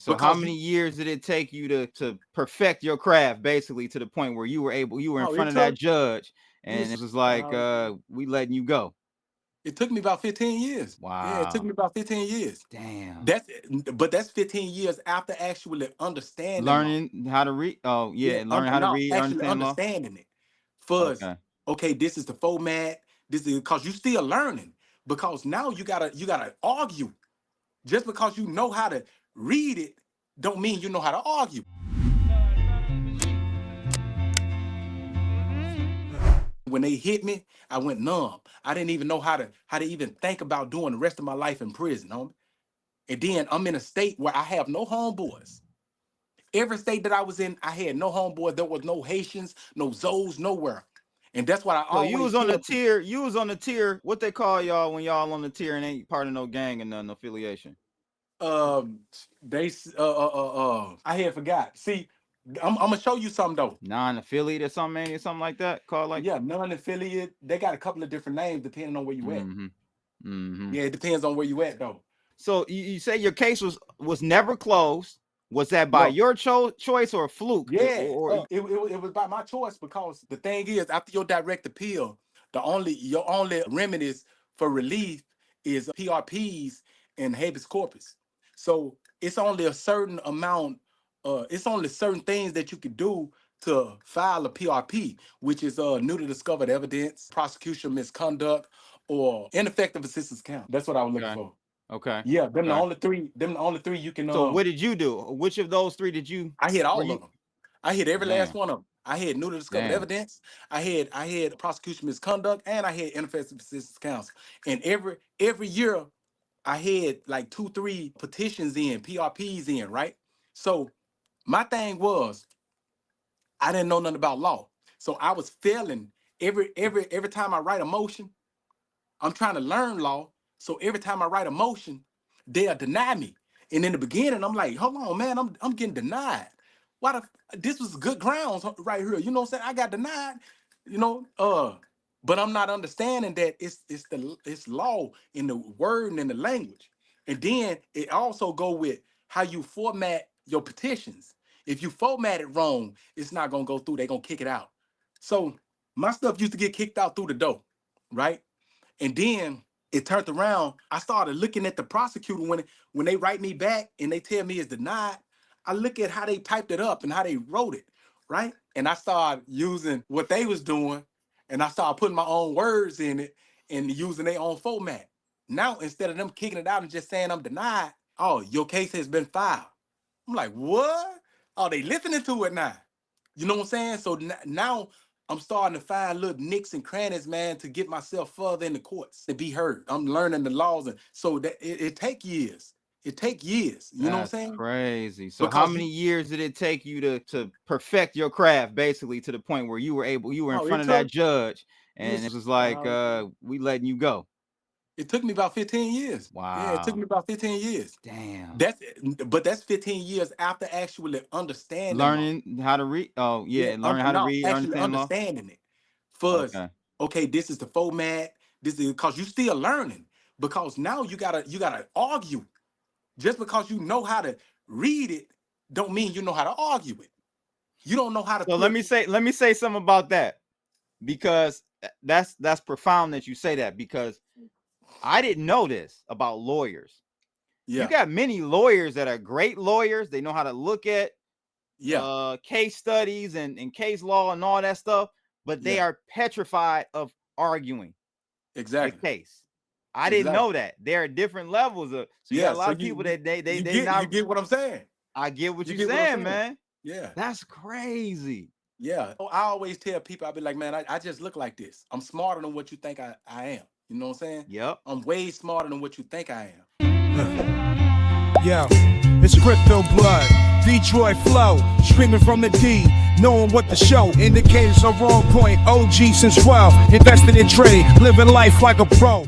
So how many years did it take you to perfect your craft, basically, to the point where you were in front of that judge and it was like, we letting you go? It took me about 15 years. Wow. Yeah, it took me about 15 years. Damn. That's 15 years after actually understanding learning how to read. Oh yeah, learning how to read, actually understand law. understanding it. First, okay, this is the format. This is because you still learning. Because now you gotta argue. Just because you know how to read it, don't mean you know how to argue. When they hit me, I went numb. I didn't even know how to even think about doing the rest of my life in prison, homie. And then I'm in a state where I have no homeboys. Every state that I was in, I had no homeboys. There was no Haitians, no Zoes, nowhere. And that's what I always you was on the tier. You was on the tier. What they call y'all when y'all on the tier and ain't part of no gang and none affiliation? I had forgot. See, I'm gonna show you something though. Non-affiliate or something like that. Called like non-affiliate. They got a couple of different names depending on where you at. Yeah, it depends on where you at though. So you say your case was never closed. Was that by your choice or a fluke? Yeah, it was by my choice, because the thing is, after your direct appeal, your only remedies for relief is PRPs and habeas corpus. So it's only a certain amount. It's only certain things that you could do to file a PRP, which is newly discovered evidence, prosecution misconduct, or ineffective assistance count. That's what I was looking for. Okay. Yeah, them the only three. Them the only three you can. So what did you do? Which of those three did you? I hit all of them. I hit every last one of them. I had newly discovered evidence. I had prosecution misconduct, and I had ineffective assistance counsel. And every year, I had like 2-3 petitions in, PRPs in, right? So my thing was, I didn't know nothing about law, so I was failing every time I write a motion. I'm trying to learn law. So every time I write a motion, they'll deny me. And in the beginning, I'm like, hold on, man, I'm getting denied. This was good grounds right here. You know what I'm saying? I got denied, but I'm not understanding that it's law in the word and in the language. And then it also go with how you format your petitions. If you format it wrong, it's not gonna go through. They're gonna kick it out. So my stuff used to get kicked out through the door, right? And then it turned around. I started looking at the prosecutor when they write me back and they tell me it's denied. I look at how they typed it up and how they wrote it, right? And I started using what they was doing, and I started putting my own words in it and using their own format. Now, instead of them kicking it out and just saying I'm denied, oh, your case has been filed. I'm like, what? Oh, they listening to it now. You know what I'm saying? So now I'm starting to find little nicks and crannies, man, to get myself further in the courts to be heard. I'm learning the laws, and so that it take years. It take years. You know what I'm saying? Crazy. So how many years did it take you to perfect your craft, basically, to the point where you were in front of that judge and it was like, we letting you go? It took me about 15 years. Wow. Yeah, it took me about 15 years. Damn. That's 15 years after actually understanding learning how to read. Oh yeah, learning how to read, actually understanding it. First, okay, this is the format. This is because you still learning. Because now you gotta argue. Just because you know how to read it, don't mean you know how to argue it. You don't know how to. So let me say something about that, because that's profound that you say that, because I didn't know this about lawyers. Yeah. You got many lawyers that are great lawyers. They know how to look at case studies and case law and all that stuff, but they are petrified of arguing the case. I didn't know that. There are different levels of. So you got a lot of people that they you get what I'm saying. I get what you're saying, man. Yeah, that's crazy. Yeah, I always tell people, I be like, man, I just look like this. I'm smarter than what you think I am. You know what I'm saying? Yep. I'm way smarter than what you think I am. Yo, it's crypto blood, Detroit flow, streaming from the D, knowing what the show, indicators are on point, OG since 12, invested in trade, living life like a pro.